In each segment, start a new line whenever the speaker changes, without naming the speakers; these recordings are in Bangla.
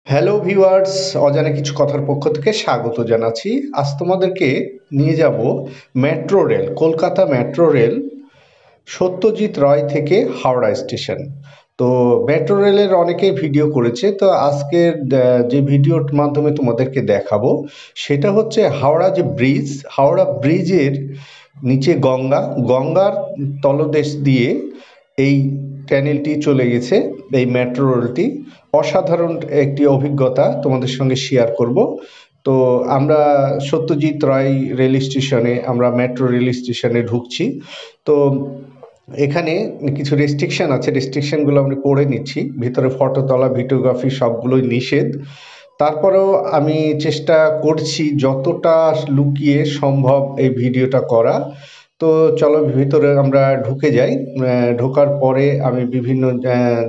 হ্যালো ভিউয়ার্স, অজানা কিছু কথার পক্ষ থেকে স্বাগত জানাচ্ছি। আজ তোমাদেরকে নিয়ে যাব metro rail, Kolkata metro rail Satyajit Ray থেকে হাওড়া স্টেশন। তো মেট্রো রেলের অনেকেই ভিডিও করেছে, তো আজকের যে ভিডিওর মাধ্যমে তোমাদেরকে দেখাবো সেটা হচ্ছে হাওড়া যে ব্রিজ, হাওড়া ব্রিজের নিচে গঙ্গার তলদেশ দিয়ে এই টানেলটি চলে গেছে। এই মেট্রো রেলটি অসাধারণ একটি অভিজ্ঞতা তোমাদের সঙ্গে শেয়ার করব। তো আমরা সত্যজিৎ রায় রেল স্টেশনে, আমরা মেট্রো রেল স্টেশনে ঢুকছি। তো এখানে কিছু রেস্ট্রিকশন আছে, রেস্ট্রিকশনগুলো আমি পড়ে নিচ্ছি। ভিতরে ফটো তোলা, ভিডিওগ্রাফি সবগুলোই নিষেধ। তারপরেও আমি চেষ্টা করছি যতটা লুকিয়ে সম্ভব এই ভিডিওটা করা। তো চলো ভিতরে আমরা ঢুকে যাই। ঢোকার পরে আমি বিভিন্ন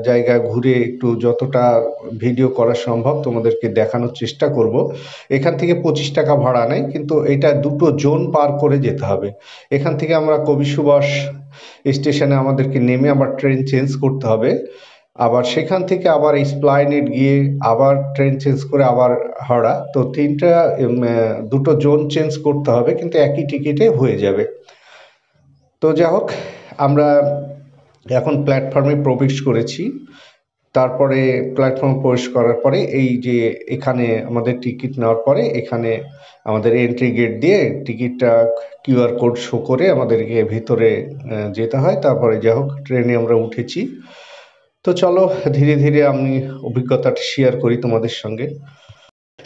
জায়গা ঘুরে একটু যতটা ভিডিও করা সম্ভব তোমাদেরকে দেখানোর চেষ্টা করব। এখান থেকে 25 টাকা ভাড়া নেয়, কিন্তু এটা দুটো জোন পার করে যেতে হবে। এখান থেকে আমরা কবি সুভাষ স্টেশনে আমাদেরকে নেমে আবার ট্রেন চেঞ্জ করতে হবে। আবার সেখান থেকে আবার এসপ্লানেড গিয়ে আবার ট্রেন চেঞ্জ করে আবার হাওড়া। তো দুটো জোন চেঞ্জ করতে হবে, কিন্তু একই টিকিটে হয়ে যাবে। তো যাই হোক, আমরা এখন প্ল্যাটফর্মে প্রবেশ করেছি। তারপরে প্ল্যাটফর্মে প্রবেশ করার পরে এই যে এখানে আমাদের টিকিট নেওয়ার পরে এখানে আমাদের এন্ট্রি গেট দিয়ে টিকিটটা কিউআর কোড শো করে আমাদেরকে ভিতরে যেতে হয়। তারপরে যাই হোক, ট্রেনে আমরা উঠেছি। তো চলো ধীরে ধীরে আমি অভিজ্ঞতাটা শেয়ার করি তোমাদের সঙ্গে।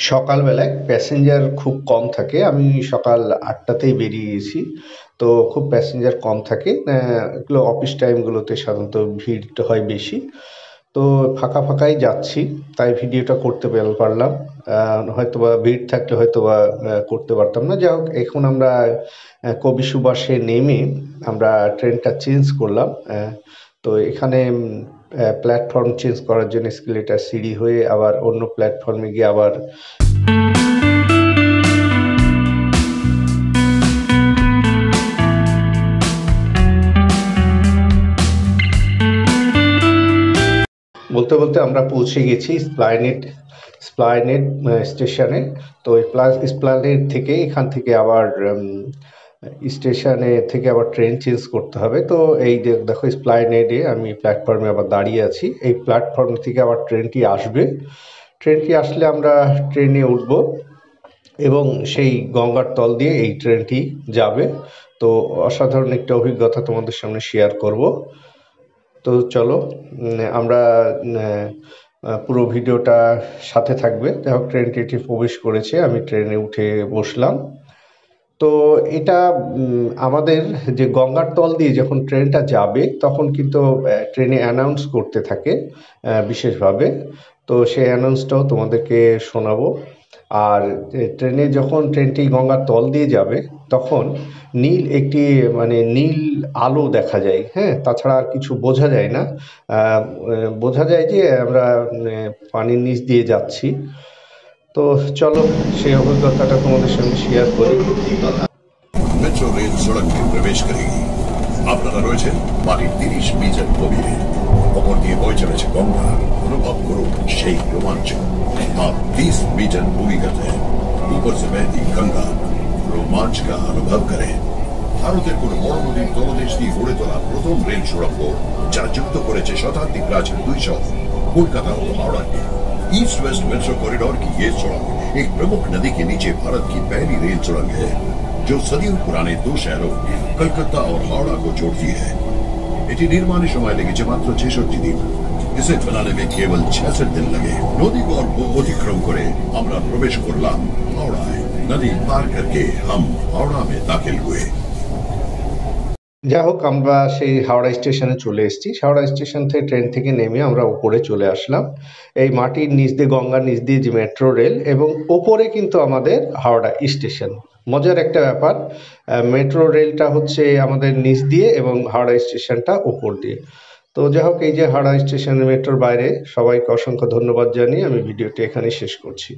সকালবেলায় প্যাসেঞ্জার খুব কম থাকে, আমি সকাল 8টাতেই বেরিয়ে গেছি। তো খুব প্যাসেঞ্জার কম থাকে, এগুলো অফিস টাইমগুলোতে সাধারণত ভিড় হয় বেশি। তো ফাঁকা ফাঁকাই যাচ্ছি, তাই ভিডিওটা করতে পারলাম। হয়তোবা ভিড় থাকলে হয়তোবা করতে পারতাম না। যাই হোক, এখন আমরা কবি সুভাষে নেমে আমরা ট্রেনটা চেঞ্জ করলাম। তো এখানে প্ল্যাটফর্ম চেঞ্জ করার জন্য এসকেলেটর সিঁড়ি হয়ে আবার অন্য প্ল্যাটফর্মে গিয়ে আবার বলতে বলতে আমরা পৌঁছে গেছি স্প্লানেড স্টেশনে। তো স্প্লানেড থেকে এখান থেকে আবার স্টেশনে থেকে আবার ট্রেন চেঞ্জ করতে হবে। তো এই দেখো, স্প্লানেডে আমি প্ল্যাটফর্মে আবার দাঁড়িয়ে আছি। এই প্ল্যাটফর্ম থেকে আবার ট্রেনটি আসবে। ট্রেনটি আসলে আমরা ট্রেনে উঠব এবং সেই গঙ্গার তল দিয়ে এই ট্রেনটি যাবে। তো অসাধারণ একটা অভিজ্ঞতা তোমাদের সামনে শেয়ার করব। তো চলো আমরা পুরো ভিডিওটা সাথে থাকবে। যাই হোক, ট্রেনটি প্রবেশ করেছে, আমি ট্রেনে উঠে বসলাম। তো এটা আমাদের যে গঙ্গার তল দিয়ে যখন ট্রেনটা যাবে তখন কিন্তু ট্রেনে অ্যানাউন্স করতে থাকে বিশেষভাবে। তো সেই অ্যানাউন্সটাও তোমাদেরকে শোনাবো। আর ট্রেনে যখন ট্রেনটি গঙ্গার তল দিয়ে যাবে তখন নীল আলো দেখা যায়। হ্যাঁ, তাছাড়া আর কিছু বোঝা যায় না। বোঝা যায় যে আমরা পানির নিচ দিয়ে যাচ্ছি। তো চলো সেই অভিজ্ঞতাটা তোমাদের সঙ্গে শেয়ার করি।
মেট্রো রেল সড়ক में प्रवेश करेगी। আপনারা রয়েছেন বাড়ির 30 মিটার গভীরে। ওপর দিয়ে বয়ে চলেছে গঙ্গা। অনুভব করুন সেই রোমাঞ্চ। आप 20 मीटर भूमिगत है। ऊपर से बहती गंगा, रोमांच का अनुभव करें। ভারতের কোন বড় নদীর তলদেশ দিয়ে গড়ে তোলা প্রথম রেল সুড়ঙ্গ, যা যুক্ত করেছে शताब्दी प्राचीन 2 शहर कोलकाता और हावड़ा के। ईस्ट वेस्ट मेट्रो कॉरिडोर की ये सुड़ंग एक प्रमुख नदी के नीचे भारत की पहली रेल सुड़ंग है, जो सदियों पुराने 2 शहरों कलकत्ता और हावड़ा को जोड़ती है। এটি নির্মাণে সময় লেগেছে মাত্র 66 দিন। इसे बनाने में केवल 66 दिन लगे। नदी को अतिक्रम করে আমরা প্রবেশ করলাম হাওড়ায়। नदी पार करके हम हावड़ा में दाखिल हुए।
যাই হোক, আমরা সেই হাওড়া স্টেশনে চলে এসেছি। হাওড়া স্টেশন থেকে ট্রেন থেকে নেমে আমরা উপরে চলে আসলাম। এই মাটির নিচ দিয়ে, গঙ্গার নিচ দিয়ে যে মেট্রো রেল, এবং ওপরে কিন্তু আমাদের হাওড়া স্টেশন। মজার একটা ব্যাপার, মেট্রো রেলটা হচ্ছে আমাদের নিচ দিয়ে এবং হাওড়া স্টেশনটা উপর দিয়ে। তো যাই হোক, এই যে হাওড়া স্টেশনের মেট্রোর বাইরে, সবাইকে অসংখ্য ধন্যবাদ জানিয়ে আমি ভিডিওটি এখানে শেষ করছি।